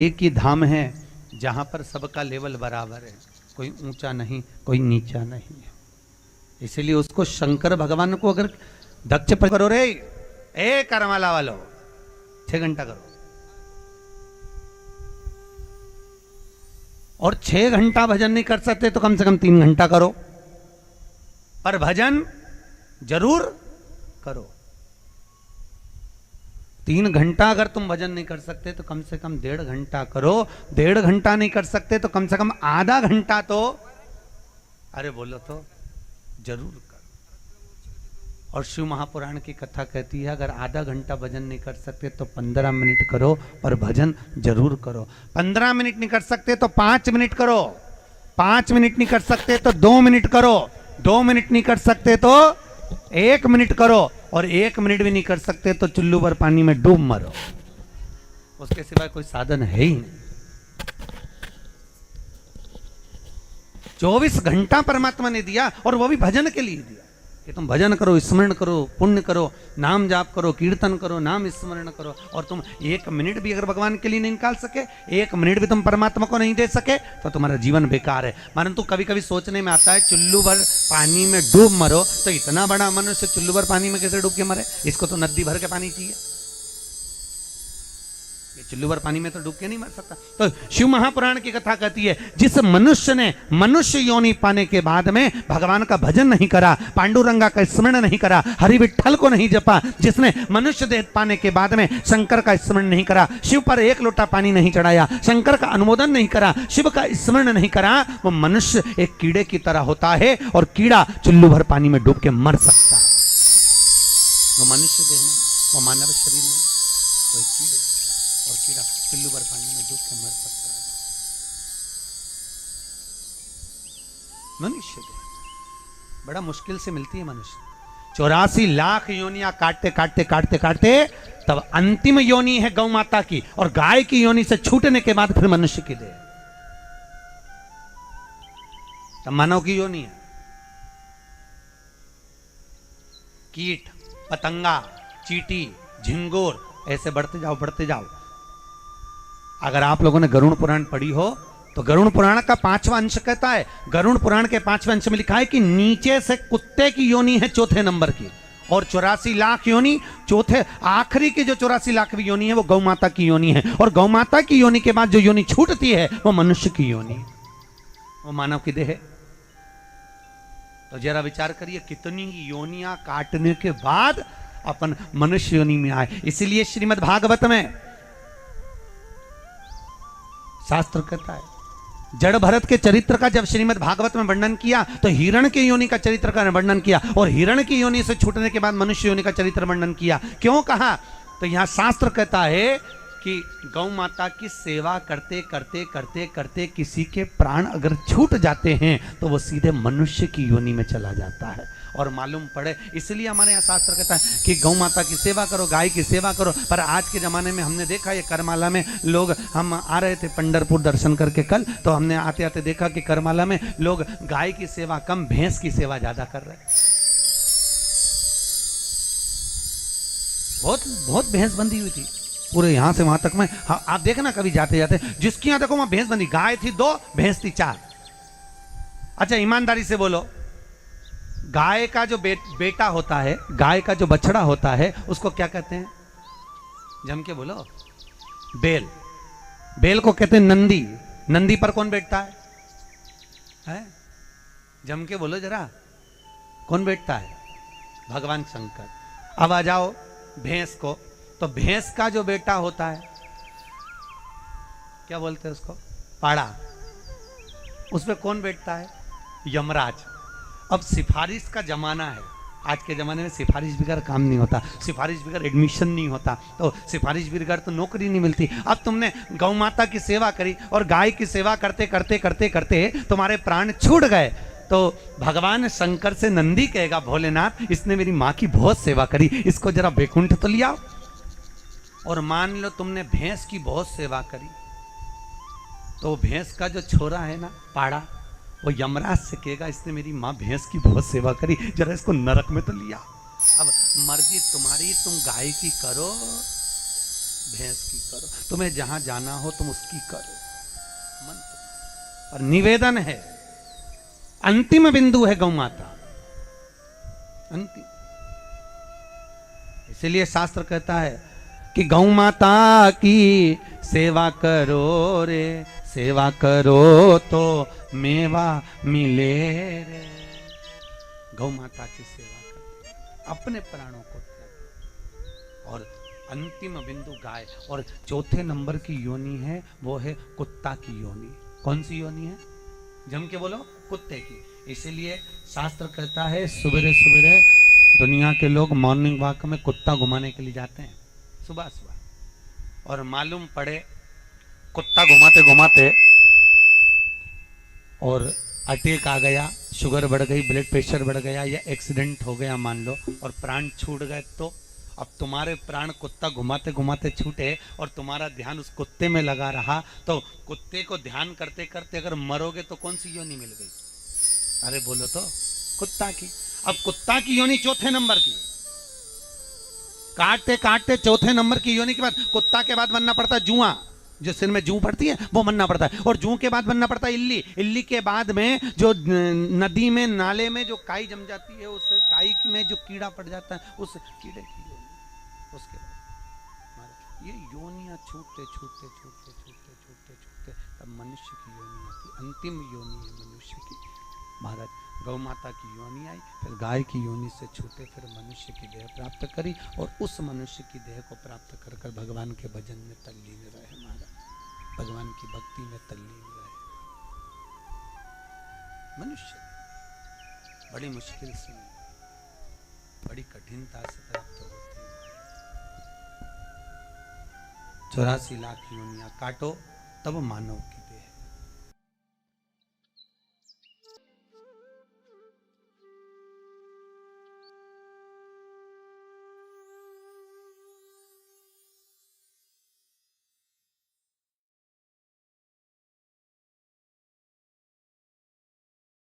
एक ही धाम है जहां पर सबका लेवल बराबर है, कोई ऊंचा नहीं कोई नीचा नहीं है। इसीलिए उसको शंकर भगवान को अगर दक्ष पर करो रे ए करमाला वालो 6 घंटा करो और 6 घंटा भजन नहीं कर सकते तो कम से कम 3 घंटा करो, पर भजन जरूर करो। 3 घंटा अगर तुम भजन नहीं कर सकते तो कम से कम 1.5 घंटा करो। 1.5 घंटा नहीं कर सकते तो कम से कम आधा घंटा तो अरे बोलो तो जरूर करो। और शिव महापुराण की कथा कहती है अगर आधा घंटा भजन नहीं कर सकते तो 15 मिनट करो, पर भजन जरूर करो। 15 मिनट नहीं कर सकते तो 5 मिनट करो, 5 मिनट नहीं कर सकते तो 2 मिनट करो, 2 मिनट नहीं कर सकते तो 1 मिनट करो, और 1 मिनट भी नहीं कर सकते तो चुल्लू भर पानी में डूब मरो। उसके सिवाय कोई साधन है ही नहीं। 24 घंटा परमात्मा ने दिया और वो भी भजन के लिए दिया कि तुम भजन करो, स्मरण करो, पुण्य करो, नाम जाप करो, कीर्तन करो, नाम स्मरण करो। और तुम 1 मिनट भी अगर भगवान के लिए नहीं निकाल सके, 1 मिनट भी तुम परमात्मा को नहीं दे सके तो तुम्हारा जीवन बेकार है। परंतु कभी कभी सोचने में आता है चुल्लू भर पानी में डूब मरो, तो इतना बड़ा मनुष्य चुल्लू भर पानी में कैसे डूब के मरे? इसको तो नदी भर के पानी चाहिए, चुल्लू भर पानी में तो डूब के नहीं मर सकता। तो शिव महापुराण की कथा कहती है जिस मनुष्य ने मनुष्य योनि पाने के बाद में भगवान का भजन नहीं करा, पांडुरंगा का स्मरण नहीं करा, हरि विठ्ठल को नहीं जपा, जिसने मनुष्य देह पाने के बाद में शंकर का स्मरण नहीं करा, शिव पर 1 लोटा पानी नहीं चढ़ाया, शंकर का अनुमोदन नहीं करा, शिव का स्मरण नहीं करा, वो मनुष्य एक कीड़े की तरह होता है और कीड़ा चुल्लू भर पानी में डूब के मर सकता है। वो मनुष्य देह नहीं, वो मानव शरीर नहीं, वो कीड़े और कीड़ा चुल्लू भर पानी में डूब के मर सकता है। मनुष्य देह बड़ा मुश्किल से मिलती है मनुष्य। 84 लाख योनियां काटते काटते काटते काटते तब अंतिम योनि है गौ माता की, और गाय की योनि से छूटने के बाद फिर मनुष्य की देह, तब मानव की योनि है। कीट पतंगा चींटी झिंगुर ऐसे बढ़ते जाओ बढ़ते जाओ। अगर आप लोगों ने गरुड़ पुराण पढ़ी हो तो गरुड़ पुराण का 5वां अंश कहता है, गरुड़ पुराण के 5वें अंश में लिखा है कि नीचे से कुत्ते की योनि है 4थे नंबर की, और 84 लाख योनि चौथे आखिरी की जो 84 लाखवीं योनि है वो गौ माता की योनि है, और गौ माता की योनि के बाद जो योनि छूटती है वो मनुष्य की योनि है, वो मानव की देह है। तो जरा विचार करिए कितनी योनियां काटने के बाद अपन मनुष्य योनि में आए। इसीलिए श्रीमद् भागवत में शास्त्र कहता है, जड़ भरत के चरित्र का जब श्रीमद् भागवत में वर्णन किया तो हिरण की योनि का चरित्र का वर्णन किया, और हिरण की योनि से छूटने के बाद मनुष्य योनि का चरित्र वर्णन किया। क्यों कहा? तो यहां शास्त्र कहता है कि गौ माता की सेवा करते करते करते करते किसी के प्राण अगर छूट जाते हैं तो वो सीधे मनुष्य की योनि में चला जाता है। और मालूम पड़े, इसलिए हमारे यहाँ शास्त्र कहता है कि गौ माता की सेवा करो, गाय की सेवा करो। पर आज के ज़माने में हमने देखा ये करमाला में लोग, हम आ रहे थे पंढरपुर दर्शन करके कल, तो हमने आते आते देखा कि करमाला में लोग गाय की सेवा कम, भैंस की सेवा ज़्यादा कर रहे हैं। बहुत बहुत भैंस बंधी हुई थी पूरे यहाँ से वहाँ तक में। हाँ, आप देखना कभी जाते जाते जिसकी यहाँ देखो वहाँ भैंस बंधी, गाय थी 2 भैंस थी 4। अच्छा ईमानदारी से बोलो, गाय का जो बेटा होता है, गाय का जो बछड़ा होता है उसको क्या कहते हैं? जम के बोलो। बेल। बेल को कहते हैं नंदी। नंदी पर कौन बैठता है? जम के बोलो जरा, कौन बैठता है? भगवान शंकर। अब आ जाओ भैंस को, तो भैंस का जो बेटा होता है क्या बोलते हैं उसको? पाड़ा। उस पर कौन बैठता है? यमराज। अब सिफारिश का जमाना है, आज के जमाने में सिफारिश बगैर काम नहीं होता, सिफारिश बगैर एडमिशन नहीं होता, तो सिफारिश बगैर तो नौकरी नहीं मिलती। अब तुमने गौ माता की सेवा करी और गाय की सेवा करते करते करते करते तुम्हारे प्राण छूट गए, तो भगवान शंकर से नंदी कहेगा भोलेनाथ इसने मेरी माँ की बहुत सेवा करी, इसको जरा बैकुंठ तो लिया। और मान लो तुमने भैंस की बहुत सेवा करी, तो भैंस का जो छोरा है ना पाड़ा, वो यमराज से कहेगा इसने मेरी माँ भैंस की बहुत सेवा करी, जरा इसको नरक में तो लिया। अब मर्जी तुम्हारी, तुम गाय की करो भैंस की करो, तुम्हें जहां जाना हो तुम उसकी करो, मन और निवेदन है। अंतिम बिंदु है गौ माता, अंतिम। इसलिए शास्त्र कहता है कि गौ माता की सेवा करो रे, सेवा करो तो मेवा मिले रे। गौ माता की सेवा करो, अपने प्राणों को त्याग। और अंतिम बिंदु गाय, और चौथे नंबर की योनि है वो है कुत्ता की योनि। कौन सी योनि है? जम के बोलो, कुत्ते की। इसीलिए शास्त्र कहता है सवेरे सवेरे दुनिया के लोग मॉर्निंग वॉक में कुत्ता घुमाने के लिए जाते हैं सुबह सुबह, और मालूम पड़े कुत्ता घुमाते घुमाते और अटैक आ गया, शुगर बढ़ गई, ब्लड प्रेशर बढ़ गया, या एक्सीडेंट हो गया मान लो, और प्राण छूट गए, तो अब तुम्हारे प्राण कुत्ता घुमाते घुमाते छूटे और तुम्हारा ध्यान उस कुत्ते में लगा रहा, तो कुत्ते को ध्यान करते करते अगर मरोगे तो कौन सी योनि मिल गई? अरे बोलो तो, कुत्ता की। अब कुत्ता की योनि चौथे नंबर की, काटते काटते चौथे नंबर की योनि के बाद कुत्ता के बाद बनना पड़ता है जुआ, जो सिर में जू पड़ती है वो बनना पड़ता है, और जू के बाद बनना पड़ता है इल्ली, इल्ली के बाद में जो नदी में नाले में जो काई जम जाती है, उस काई में जो कीड़ा पड़ जाता है, उस कीड़े की योनि। उसके बाद ये योनियां छूटते छूटते छूटते छूटते छूटते छूटते तब मनुष्य की योनि आती, अंतिम योनि है मनुष्य की। महाराज गौ माता की योनि आई, फिर गाय की योनि से छूटे, फिर मनुष्य की देह प्राप्त करी, और उस मनुष्य की देह को प्राप्त कर कर भगवान के भजन में तल्लीन रहे। महाराज भगवान की भक्ति में तल्लीन रहे। मनुष्य बड़ी मुश्किल से, बड़ी कठिनता से प्राप्त होती है। 84 लाख योनियां काटो तब मानव के